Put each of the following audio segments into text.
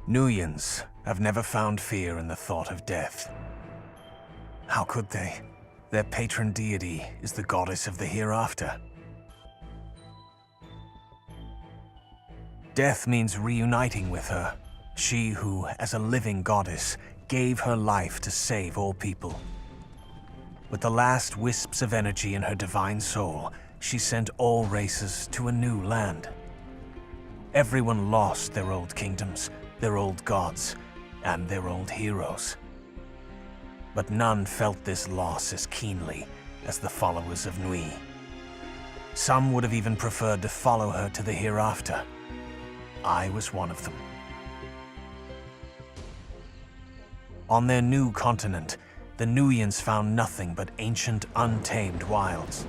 Nuians have never found fear in the thought of death. How could they? Their patron deity is the goddess of the hereafter. Death means reuniting with her, she who, as a living goddess, gave her life to save all people. With the last wisps of energy in her divine soul, she sent all races to a new land. Everyone lost their old kingdoms, their old gods, and their old heroes. But none felt this loss as keenly as the followers of Nui. Some would have even preferred to follow her to the hereafter. I was one of them. On their new continent, the Nuians found nothing but ancient, untamed wilds.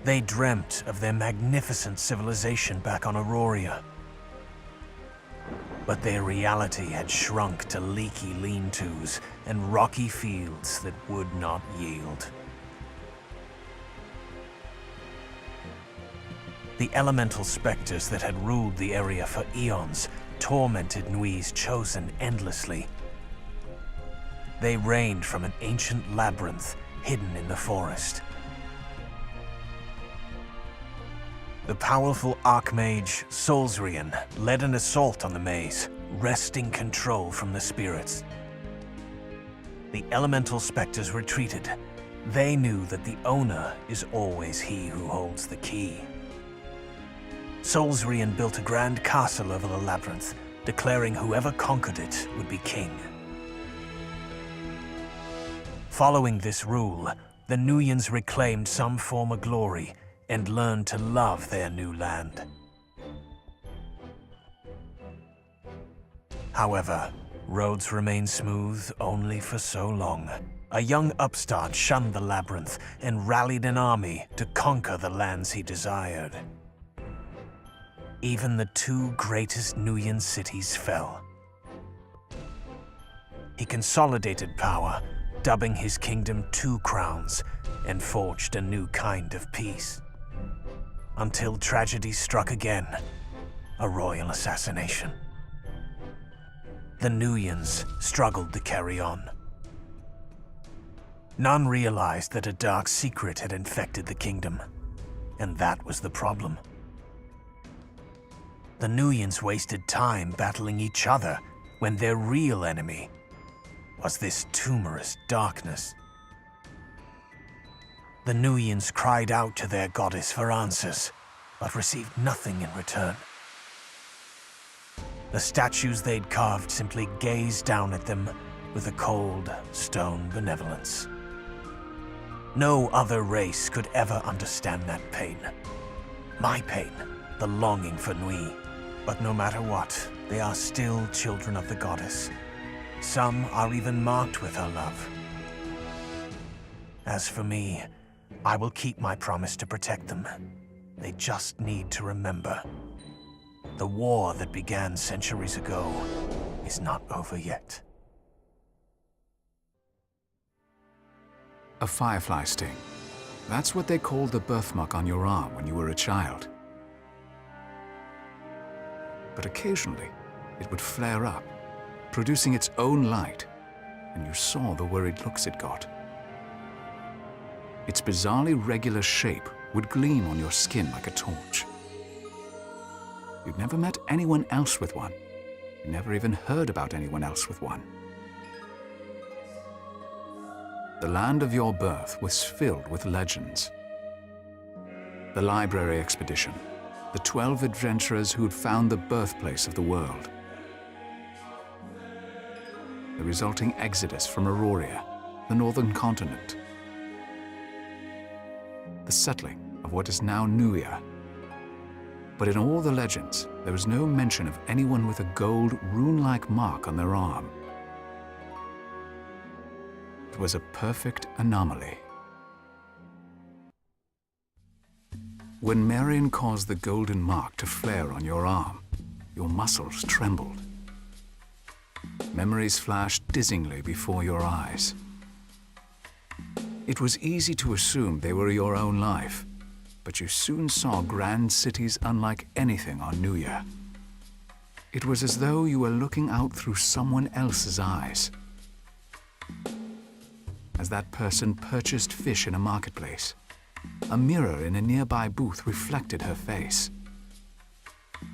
They dreamt of their magnificent civilization back on Aurora. But their reality had shrunk to leaky lean-tos and rocky fields that would not yield. The elemental specters that had ruled the area for eons tormented Nui's chosen endlessly. They reigned from an ancient labyrinth hidden in the forest. The powerful Archmage Nuian led an assault on the maze, wresting control from the spirits. The elemental specters retreated. They knew that the owner is always he who holds the key. Nuian built a grand castle over the labyrinth, declaring whoever conquered it would be king. Following this rule, the Nuians reclaimed some former glory and learned to love their new land. However, roads remained smooth only for so long. A young upstart shunned the labyrinth and rallied an army to conquer the lands he desired. Even the two greatest Nuian cities fell. He consolidated power, dubbing his kingdom Two Crowns, and forged a new kind of peace. Until tragedy struck again, a royal assassination. The Nuians struggled to carry on. None realized that a dark secret had infected the kingdom, and that was the problem. The Nuians wasted time battling each other when their real enemy was this tumorous darkness. The Nuians cried out to their goddess for answers, but received nothing in return. The statues they'd carved simply gazed down at them with a cold, stone benevolence. No other race could ever understand that pain. My pain, the longing for Nui. But no matter what, they are still children of the goddess. Some are even marked with her love. As for me, I will keep my promise to protect them. They just need to remember. The war that began centuries ago is not over yet. A firefly sting. That's what they called the birthmark on your arm when you were a child. But occasionally, it would flare up, producing its own light, and you saw the worried looks it got. Its bizarrely regular shape would gleam on your skin like a torch. You'd never met anyone else with one. You never even heard about anyone else with one. The land of your birth was filled with legends. The library expedition, the 12 adventurers who'd found the birthplace of the world. The resulting exodus from Aurora, the northern continent. The settling of what is now Nuia. But in all the legends, there was no mention of anyone with a gold rune-like mark on their arm. It was a perfect anomaly. When Marion caused the golden mark to flare on your arm, your muscles trembled. Memories flashed dizzyingly before your eyes. It was easy to assume they were your own life, but you soon saw grand cities unlike anything on Nuia. It was as though you were looking out through someone else's eyes. As that person purchased fish in a marketplace, a mirror in a nearby booth reflected her face.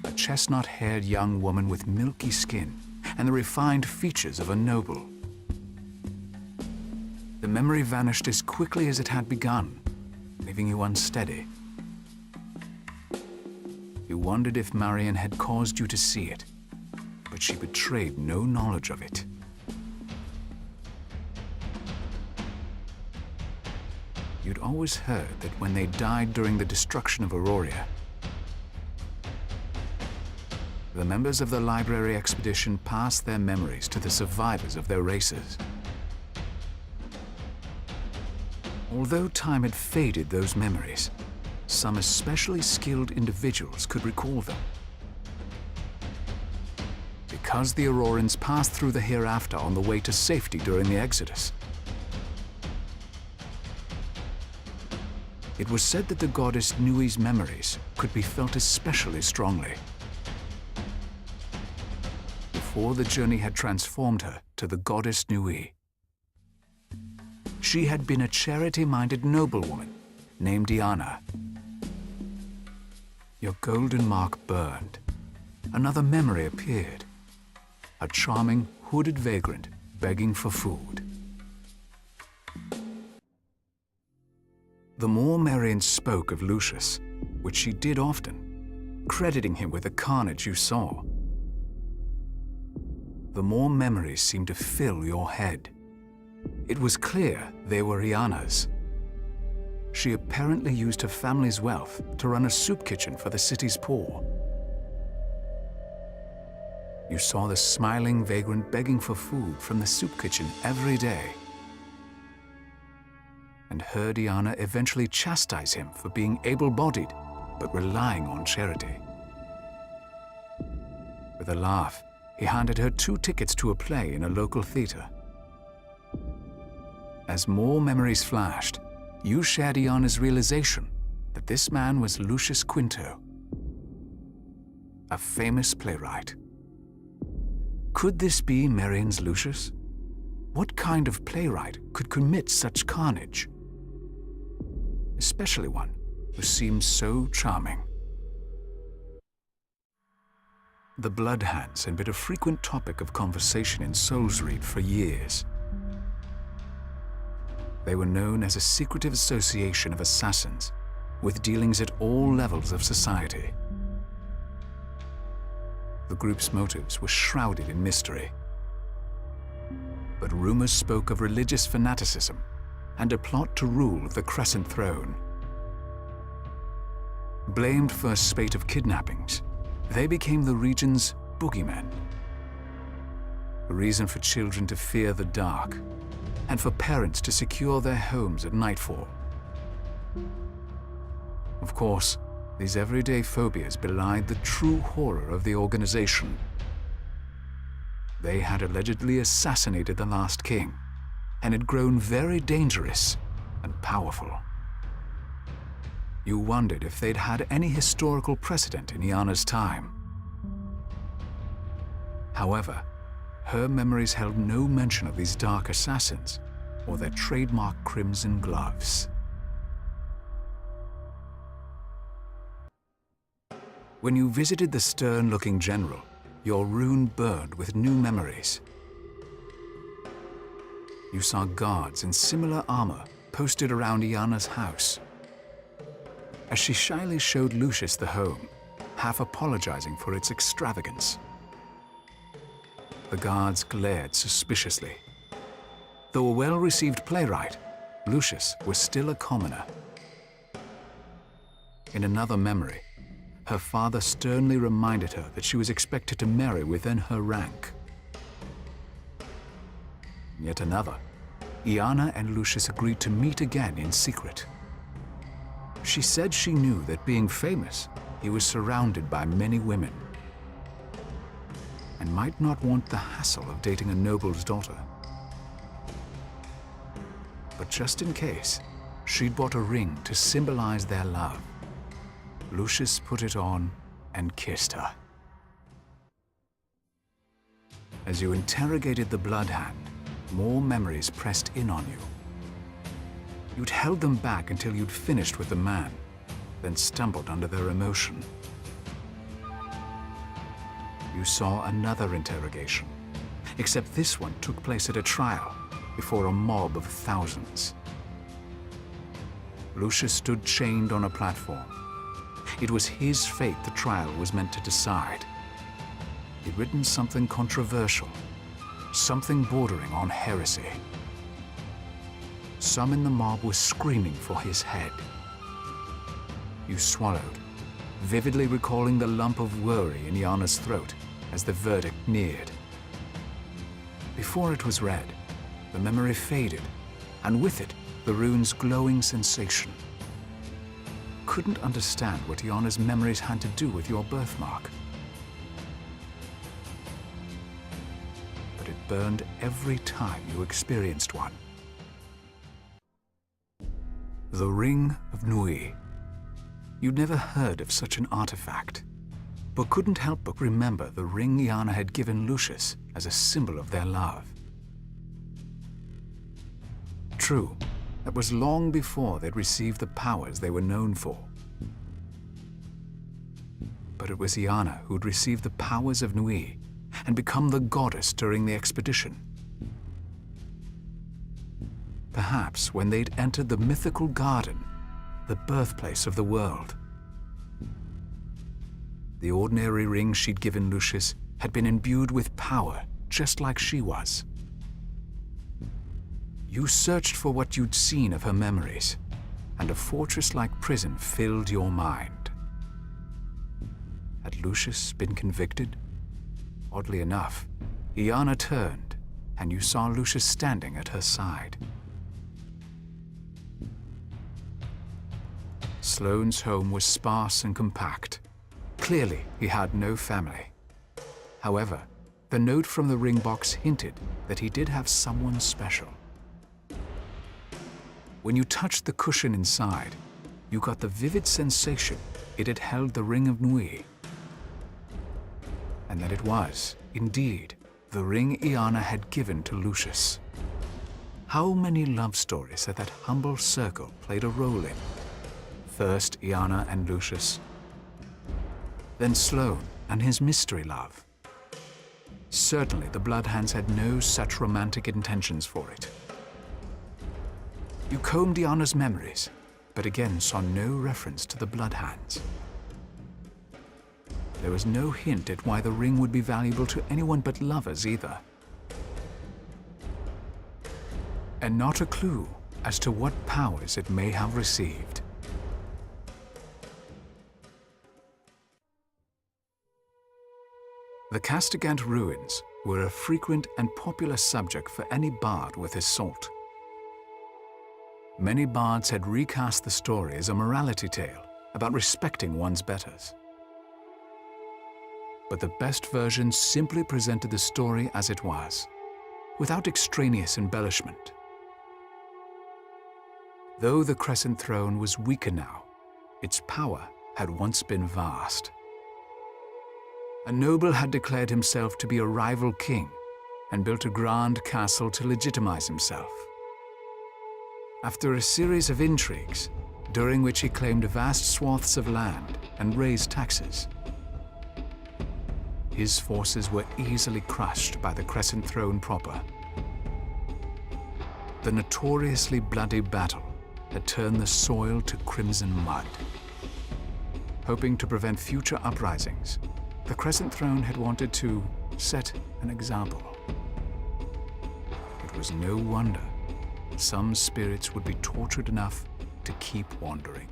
A chestnut-haired young woman with milky skin and the refined features of a noble. The memory vanished as quickly as it had begun, leaving you unsteady. You wondered if Marion had caused you to see it, but she betrayed no knowledge of it. You'd always heard that when they died during the destruction of Aurora, the members of the library expedition passed their memories to the survivors of their races. Although time had faded those memories, some especially skilled individuals could recall them. Because the Aurorans passed through the hereafter on the way to safety during the Exodus, it was said that the goddess Nui's memories could be felt especially strongly. Before the journey had transformed her to the goddess Nui, she had been a charity-minded noblewoman named Diana. Your golden mark burned. Another memory appeared. A charming, hooded vagrant begging for food. The more Marion spoke of Lucius, which she did often, crediting him with the carnage you saw, the more memories seemed to fill your head. It was clear they were Iana's. She apparently used her family's wealth to run a soup kitchen for the city's poor. You saw the smiling vagrant begging for food from the soup kitchen every day, and heard Iana eventually chastise him for being able-bodied but relying on charity. With a laugh, he handed her 2 tickets to a play in a local theater. As more memories flashed, you shared Iana's realization that this man was Lucius Quinto, a famous playwright. Could this be Marion's Lucius? What kind of playwright could commit such carnage? Especially one who seemed so charming. The Bloodhands had been a frequent topic of conversation in Soulsreap for years. They were known as a secretive association of assassins with dealings at all levels of society. The group's motives were shrouded in mystery. But rumors spoke of religious fanaticism and a plot to rule the Crescent Throne. Blamed for a spate of kidnappings, they became the region's boogeymen. A reason for children to fear the dark, and for parents to secure their homes at nightfall. Of course, these everyday phobias belied the true horror of the organization. They had allegedly assassinated the last king, and had grown very dangerous and powerful. You wondered if they'd had any historical precedent in Iana's time. However, her memories held no mention of these dark assassins or their trademark crimson gloves. When you visited the stern-looking general, your rune burned with new memories. You saw guards in similar armor posted around Iana's house. As she shyly showed Lucius the home, half apologizing for its extravagance. The guards glared suspiciously. Though a well-received playwright, Lucius was still a commoner. In another memory, her father sternly reminded her that she was expected to marry within her rank. Yet another, Iana and Lucius agreed to meet again in secret. She said she knew that being famous, he was surrounded by many women, and might not want the hassle of dating a noble's daughter. But just in case, she'd bought a ring to symbolize their love. Lucius put it on and kissed her. As you interrogated the Blood Hand, more memories pressed in on you. You'd held them back until you'd finished with the man, then stumbled under their emotion. You saw another interrogation, except this one took place at a trial before a mob of thousands. Lucius stood chained on a platform. It was his fate the trial was meant to decide. He'd written something controversial, something bordering on heresy. Some in the mob were screaming for his head. You swallowed, vividly recalling the lump of worry in Iana's throat as the verdict neared. Before it was read, the memory faded, and with it, the rune's glowing sensation. Couldn't understand what Iana's memories had to do with your birthmark. But it burned every time you experienced one. The Ring of Nui. You'd never heard of such an artifact, but couldn't help but remember the ring Iana had given Lucius as a symbol of their love. True, that was long before they'd received the powers they were known for. But it was Iana who'd received the powers of Nui and become the goddess during the expedition. Perhaps when they'd entered the mythical garden, the birthplace of the world. The ordinary ring she'd given Lucius had been imbued with power, just like she was. You searched for what you'd seen of her memories, and a fortress-like prison filled your mind. Had Lucius been convicted? Oddly enough, Iana turned, and you saw Lucius standing at her side. Sloane's home was sparse and compact. Clearly, he had no family. However, the note from the ring box hinted that he did have someone special. When you touched the cushion inside, you got the vivid sensation it had held the Ring of Nui. And that it was, indeed, the ring Iana had given to Lucius. How many love stories had that humble circle played a role in? First Iana and Lucius, then Sloane and his mystery love. Certainly the Bloodhands had no such romantic intentions for it. You combed Iana's memories, but again saw no reference to the Bloodhands. There was no hint at why the ring would be valuable to anyone but lovers either. And not a clue as to what powers it may have received. The Castigant ruins were a frequent and popular subject for any bard with his salt. Many bards had recast the story as a morality tale about respecting one's betters. But the best version simply presented the story as it was, without extraneous embellishment. Though the Crescent Throne was weaker now, its power had once been vast. A noble had declared himself to be a rival king and built a grand castle to legitimize himself. After a series of intrigues, during which he claimed vast swaths of land and raised taxes, his forces were easily crushed by the Crescent Throne proper. The notoriously bloody battle had turned the soil to crimson mud. Hoping to prevent future uprisings, the Crescent Throne had wanted to set an example. It was no wonder some spirits would be tortured enough to keep wandering.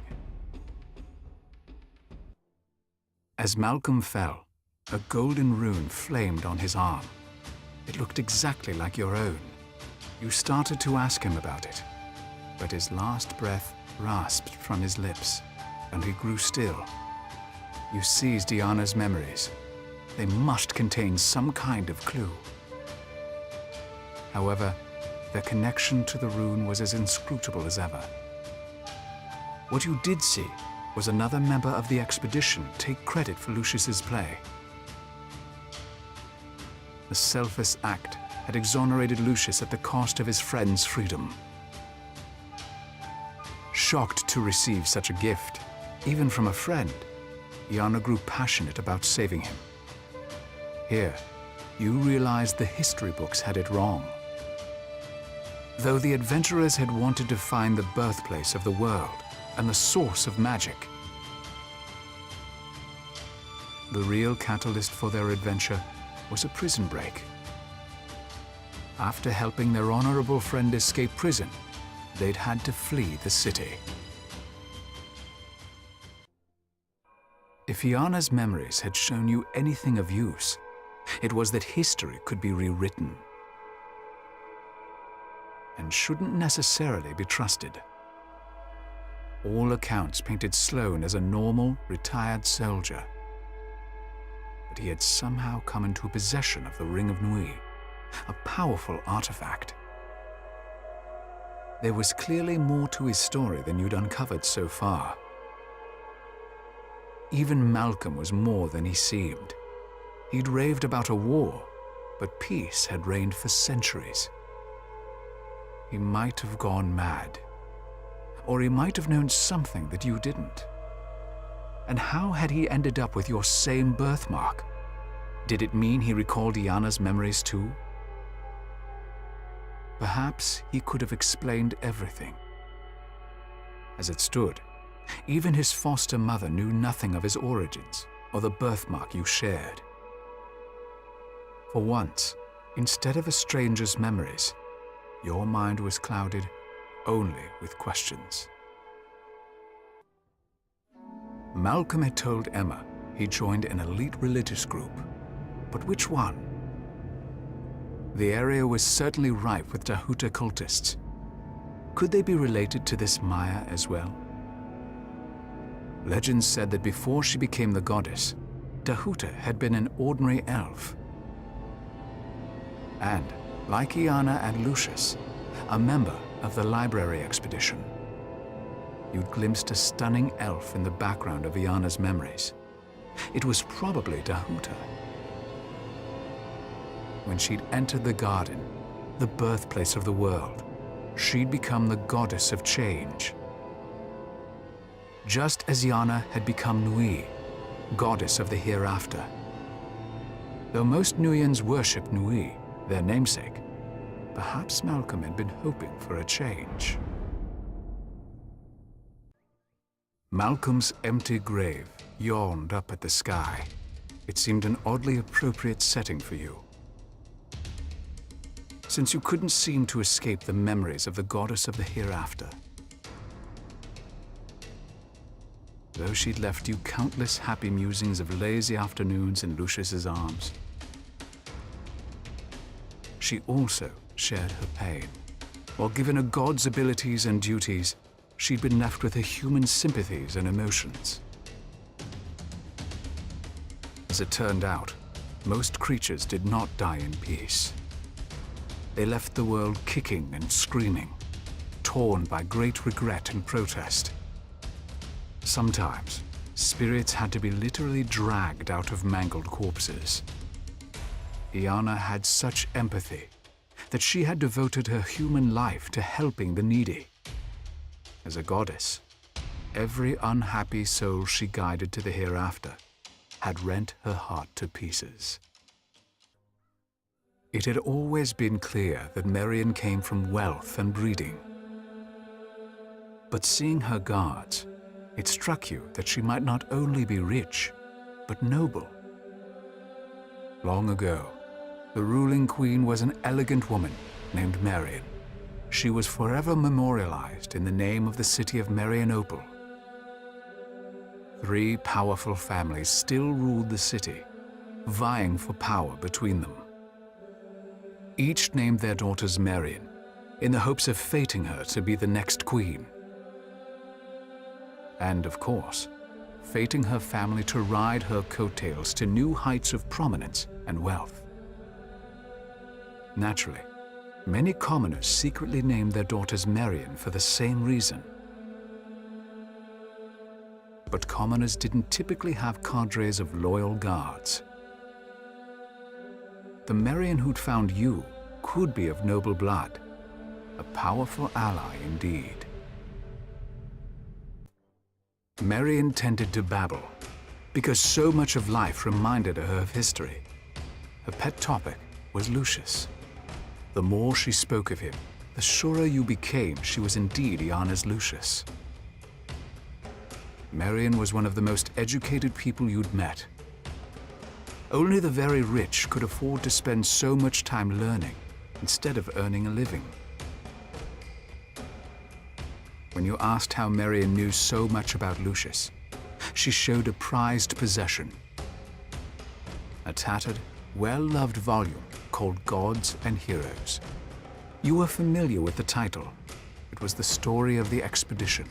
As Malcolm fell, a golden rune flamed on his arm. It looked exactly like your own. You started to ask him about it, but his last breath rasped from his lips, and he grew still. You seized Iana's memories. They must contain some kind of clue. However, their connection to the rune was as inscrutable as ever. What you did see was another member of the expedition take credit for Lucius's play. the selfless act had exonerated Lucius at the cost of his friend's freedom. Shocked to receive such a gift, even from a friend, Iana grew passionate about saving him. Here, you realized the history books had it wrong. Though the adventurers had wanted to find the birthplace of the world and the source of magic, the real catalyst for their adventure was a prison break. After helping their honorable friend escape prison, they'd had to flee the city. If Iana's memories had shown you anything of use, it was that history could be rewritten and shouldn't necessarily be trusted. All accounts painted Sloane as a normal, retired soldier. But he had somehow come into possession of the Ring of Nui, a powerful artifact. There was clearly more to his story than you'd uncovered so far. Even Malcolm was more than he seemed. He'd raved about a war, but peace had reigned for centuries. He might have gone mad, or he might have known something that you didn't. And how had he ended up with your same birthmark? Did it mean he recalled Iana's memories too? Perhaps he could have explained everything. As it stood, even his foster mother knew nothing of his origins or the birthmark you shared. For once, instead of a stranger's memories, your mind was clouded only with questions. Malcolm had told Emma he joined an elite religious group, but which one? The area was certainly ripe with Dahuta cultists. Could they be related to this Maya as well? Legends said that before she became the goddess, Dahuta had been an ordinary elf. And, like Iana and Lucius, a member of the library expedition. You'd glimpsed a stunning elf in the background of Iana's memories. It was probably Dahuta. When she'd entered the garden, the birthplace of the world, she'd become the goddess of change. Just as Iana had become Nui, goddess of the hereafter. Though most Nuians worship Nui, their namesake, perhaps Malcolm had been hoping for a change. Malcolm's empty grave yawned up at the sky. It seemed an oddly appropriate setting for you, since you couldn't seem to escape the memories of the goddess of the hereafter. Though she'd left you countless happy musings of lazy afternoons in Lucius's arms, she also shared her pain. While given a god's abilities and duties, she'd been left with her human sympathies and emotions. As it turned out, most creatures did not die in peace. They left the world kicking and screaming, torn by great regret and protest. Sometimes, spirits had to be literally dragged out of mangled corpses. Iana had such empathy that she had devoted her human life to helping the needy. As a goddess, every unhappy soul she guided to the hereafter had rent her heart to pieces. It had always been clear that Marian came from wealth and breeding. But seeing her guards, it struck you that she might not only be rich, but noble. Long ago, the ruling queen was an elegant woman named Marian. She was forever memorialized in the name of the city of Marianople. 3 powerful families still ruled the city, vying for power between them. Each named their daughters Marian, in the hopes of fating her to be the next queen. And of course, fating her family to ride her coattails to new heights of prominence and wealth. Naturally, many commoners secretly named their daughters Marian for the same reason. But commoners didn't typically have cadres of loyal guards. the Nuian who'd found you could be of noble blood, a powerful ally indeed. Nuian tended to babble, because so much of life reminded her of history. Her pet topic was Lucius. The more she spoke of him, the surer you became she was indeed Iana's Lucius. Nuian was one of the most educated people you'd met. Only the very rich could afford to spend so much time learning instead of earning a living. When you asked how Nuian knew so much about Lucius, she showed a prized possession. A tattered, well-loved volume called Gods and Heroes. You were familiar with the title. It was the story of the expedition.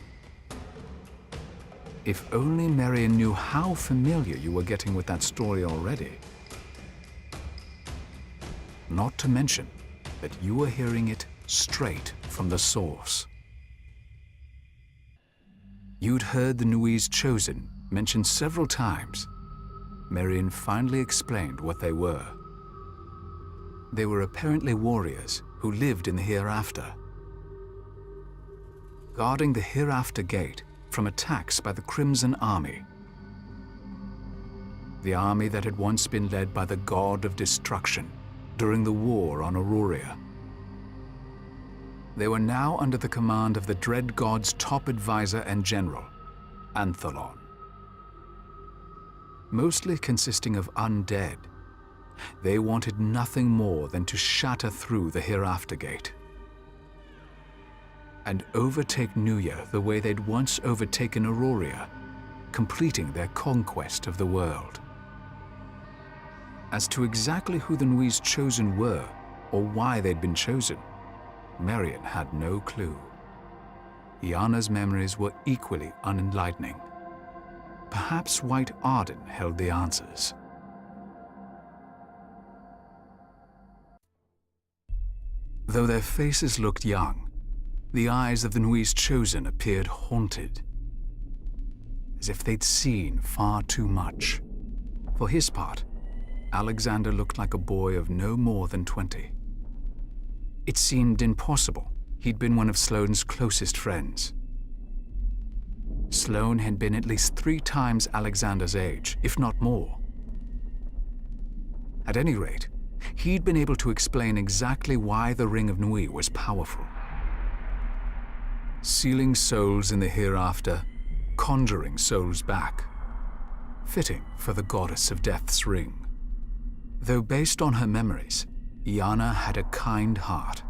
If only Nuian knew how familiar you were getting with that story already. Not to mention that you were hearing it straight from the source. You'd heard the Nui's Chosen mentioned several times. Nuian finally explained what they were. They were apparently warriors who lived in the hereafter, guarding the hereafter gate from attacks by the Crimson Army. The army that had once been led by the god of destruction during the war on Aurora. They were now under the command of the dread god's top advisor and general, Antholon. Mostly consisting of undead, they wanted nothing more than to shatter through the hereafter gate and overtake Nuian the way they'd once overtaken Aurora, completing their conquest of the world. As to exactly who the Nui's Chosen were or why they'd been chosen, Nuian had no clue. Iana's memories were equally unenlightening. Perhaps White Arden held the answers. Though their faces looked young, the eyes of the Nui's Chosen appeared haunted, as if they'd seen far too much. For his part, Alexander looked like a boy of no more than 20. It seemed impossible he'd been one of Sloane's closest friends. Sloane had been at least 3 times Alexander's age, if not more. At any rate, he'd been able to explain exactly why the Ring of Nui was powerful. Sealing souls in the hereafter, conjuring souls back. Fitting for the goddess of death's ring. Though based on her memories, Iana had a kind heart.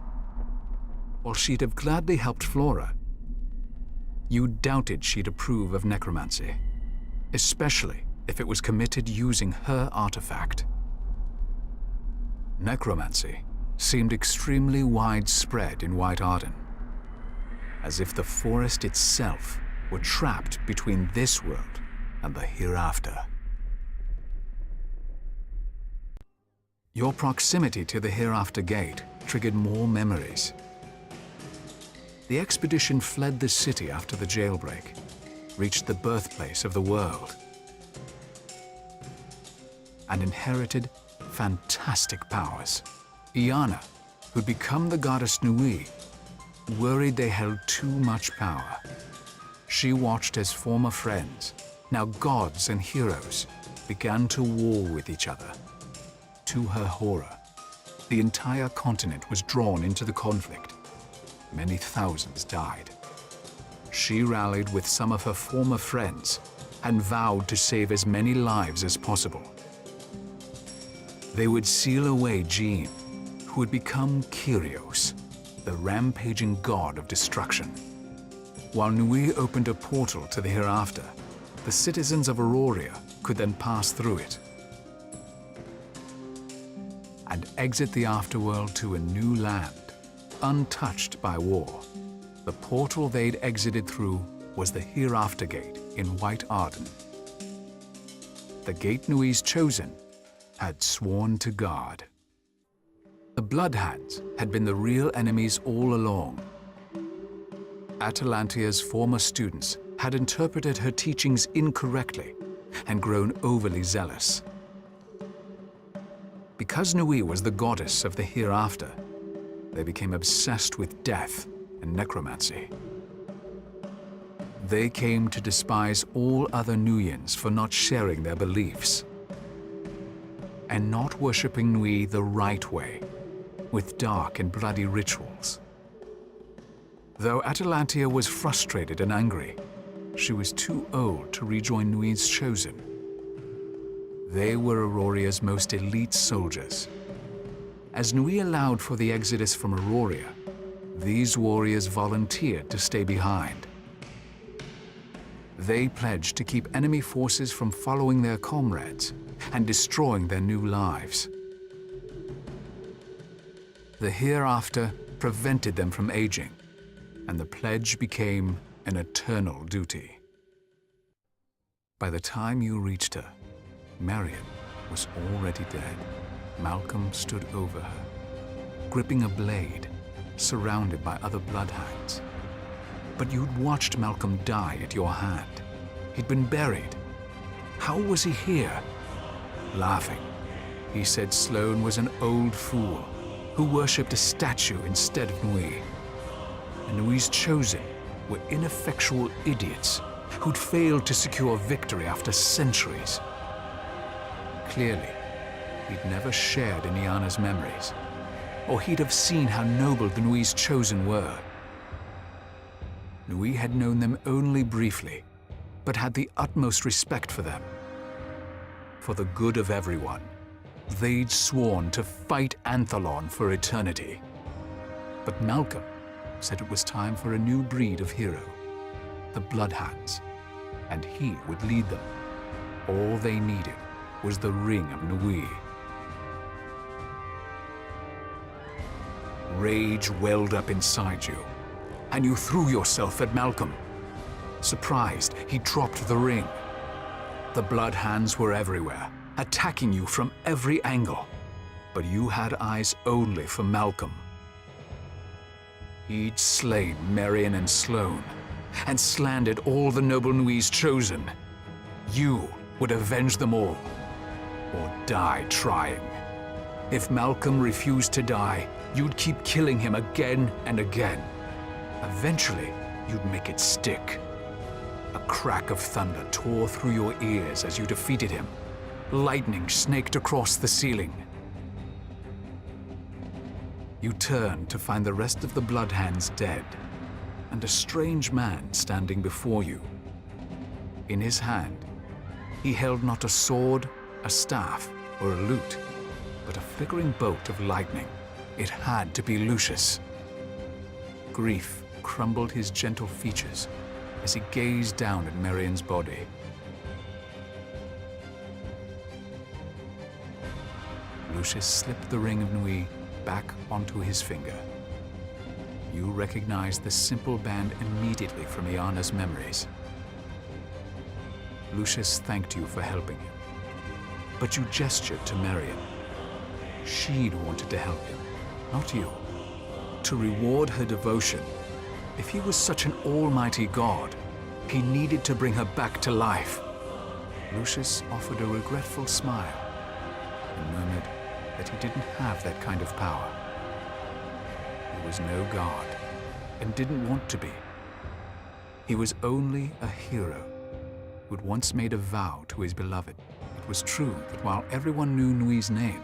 While she'd have gladly helped Flora, you doubted she'd approve of necromancy, especially if it was committed using her artifact. Necromancy seemed extremely widespread in White Arden, as if the forest itself were trapped between this world and the hereafter. Your proximity to the hereafter gate triggered more memories. The expedition fled the city after the jailbreak, reached the birthplace of the world, and inherited fantastic powers. Iana, who'd become the goddess Nui, worried they held too much power. She watched as former friends, now gods and heroes, began to war with each other. To her horror, the entire continent was drawn into the conflict. Many thousands died. She rallied with some of her former friends and vowed to save as many lives as possible. They would seal away Jean, who would become Kyrios, the rampaging god of destruction. While Nui opened a portal to the hereafter, the citizens of Aurora could then pass through it and exit the afterworld to a new land, untouched by war. The portal they'd exited through was the Hereafter Gate in White Arden. The gate Nui's Chosen had sworn to guard. The Bloodhands had been the real enemies all along. Atalantia's former students had interpreted her teachings incorrectly and grown overly zealous. Because Nui was the goddess of the hereafter, they became obsessed with death and necromancy. They came to despise all other Nuians for not sharing their beliefs and not worshipping Nui the right way, with dark and bloody rituals. Though Atalantia was frustrated and angry, she was too old to rejoin Nui's chosen. They were Auroria's most elite soldiers. As Nui allowed for the exodus from Auroria, these warriors volunteered to stay behind. They pledged to keep enemy forces from following their comrades and destroying their new lives. The hereafter prevented them from aging, and the pledge became an eternal duty. By the time you reached her, Marion was already dead. Malcolm stood over her, gripping a blade, surrounded by other bloodhounds. But you'd watched Malcolm die at your hand. He'd been buried. How was he here? Laughing, he said Sloane was an old fool who worshipped a statue instead of Nui. And Nui's chosen were ineffectual idiots who'd failed to secure victory after centuries. Clearly, he'd never shared in Iana's memories, or he'd have seen how noble the Nui's chosen were. Nui had known them only briefly, but had the utmost respect for them. For the good of everyone, they'd sworn to fight Anthalon for eternity. But Malcolm said it was time for a new breed of hero, the Bloodhounds, and he would lead them. All they needed was the ring of Nui. Rage welled up inside you, and you threw yourself at Malcolm. Surprised, he dropped the ring. The Bloodhounds were everywhere, attacking you from every angle, but you had eyes only for Malcolm. He'd slain Marion and Sloane, and slandered all the noble Nui's chosen. You would avenge them all, or die trying. If Malcolm refused to die, you'd keep killing him again and again. Eventually, you'd make it stick. A crack of thunder tore through your ears as you defeated him. Lightning snaked across the ceiling. You turned to find the rest of the Bloodhounds dead, and a strange man standing before you. In his hand, he held not a sword, a staff, or a lute, but a flickering bolt of lightning. It had to be Lucius. Grief crumbled his gentle features as he gazed down at Marion's body. Lucius slipped the ring of Nui back onto his finger. You recognized the simple band immediately from Iana's memories. Lucius thanked you for helping him, but you gestured to Marion. She'd wanted to help him, not you. To reward her devotion, if he was such an almighty god, he needed to bring her back to life. Lucius offered a regretful smile and murmured that he didn't have that kind of power. He was no god and didn't want to be. He was only a hero who'd once made a vow to his beloved. It was true that while everyone knew Nui's name,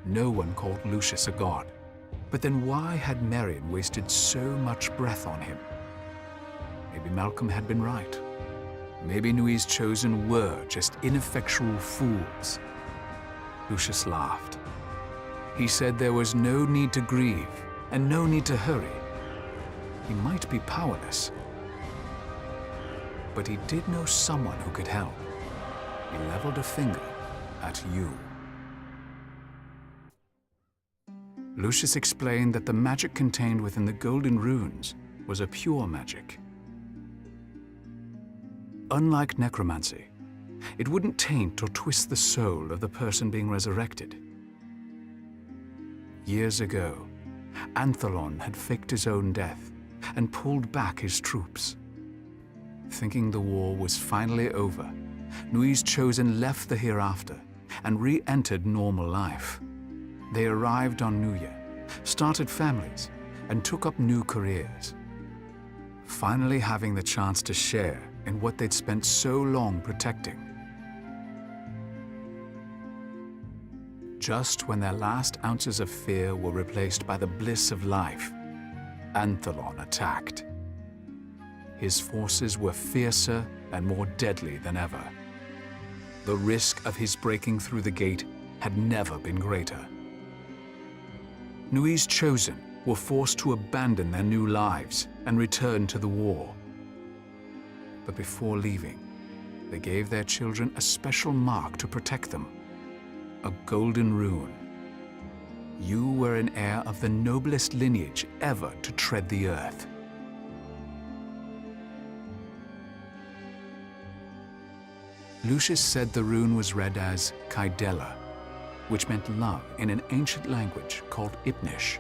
no one called Lucius a god. But then why had Marion wasted so much breath on him? Maybe Malcolm had been right. Maybe Nui's chosen were just ineffectual fools. Lucius laughed. He said there was no need to grieve and no need to hurry. He might be powerless, but he did know someone who could help. He leveled a finger at you. Lucius explained that the magic contained within the golden runes was a pure magic. Unlike necromancy, it wouldn't taint or twist the soul of the person being resurrected. Years ago, Anthalon had faked his own death and pulled back his troops. Thinking the war was finally over, Nui's chosen left the hereafter and re-entered normal life. They arrived on Nuian, started families, and took up new careers. Finally having the chance to share in what they'd spent so long protecting. Just when their last ounces of fear were replaced by the bliss of life, Anthelon attacked. His forces were fiercer and more deadly than ever. The risk of his breaking through the gate had never been greater. Nui's chosen were forced to abandon their new lives and return to the war. But before leaving, they gave their children a special mark to protect them, a golden rune. You were an heir of the noblest lineage ever to tread the earth. Lucius said the rune was read as Kaidela, which meant love in an ancient language called Ipnish.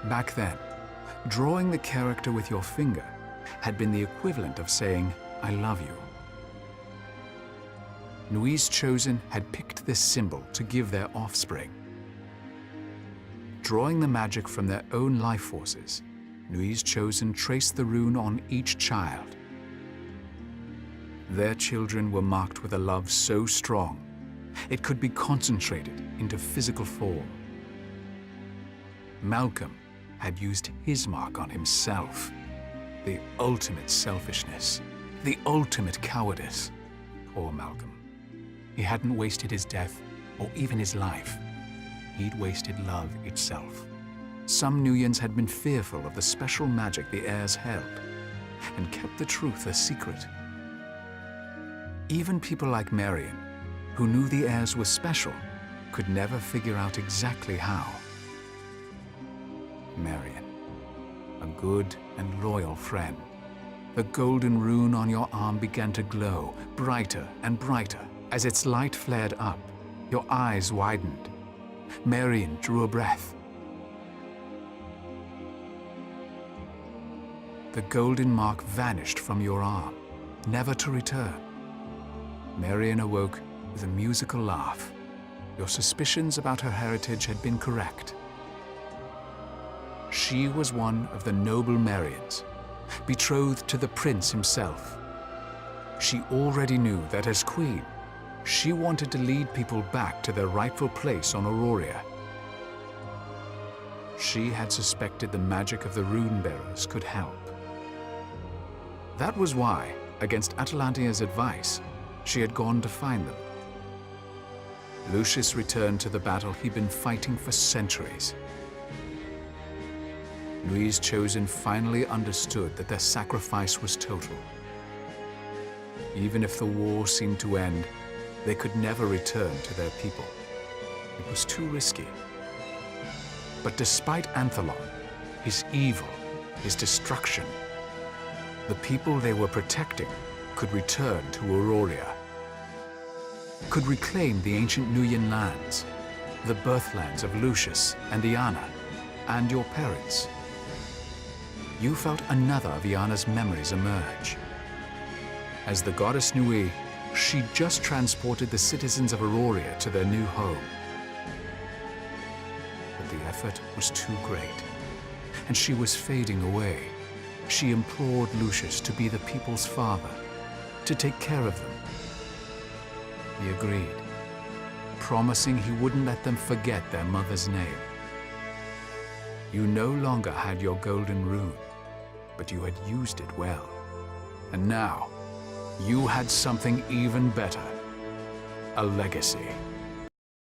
Back then, drawing the character with your finger had been the equivalent of saying, "I love you." Nui's chosen had picked this symbol to give their offspring. Drawing the magic from their own life forces, Nui's chosen traced the rune on each child. Their children were marked with a love so strong, it could be concentrated into physical form. Malcolm had used his mark on himself. The ultimate selfishness, the ultimate cowardice. Poor Malcolm. He hadn't wasted his death or even his life. He'd wasted love itself. Some Nuians had been fearful of the special magic the heirs held and kept the truth a secret. Even people like Marion, who knew the heirs were special, could never figure out exactly how. Marion, a good and loyal friend. The golden rune on your arm began to glow, brighter and brighter. As its light flared up, your eyes widened. Marion drew a breath. The golden mark vanished from your arm, never to return. Marion awoke with a musical laugh. Your suspicions about her heritage had been correct. She was one of the noble Marions, betrothed to the prince himself. She already knew that as queen, she wanted to lead people back to their rightful place on Aurora. She had suspected the magic of the rune bearers could help. That was why, against Atalantia's advice, she had gone to find them. Lucius returned to the battle he'd been fighting for centuries. Nui's chosen finally understood that their sacrifice was total. Even if the war seemed to end, they could never return to their people. It was too risky. But despite Anthelon, his evil, his destruction, the people they were protecting could return to Aurora, could reclaim the ancient Nuian lands, the birthlands of Lucius and Iana, and your parents. You felt another of Iana's memories emerge. As the goddess Nui, she just transported the citizens of Aurora to their new home. But the effort was too great, and she was fading away. She implored Lucius to be the people's father, to take care of them. He agreed, promising he wouldn't let them forget their mother's name. You no longer had your golden rune, but you had used it well. And now, you had something even better, a legacy.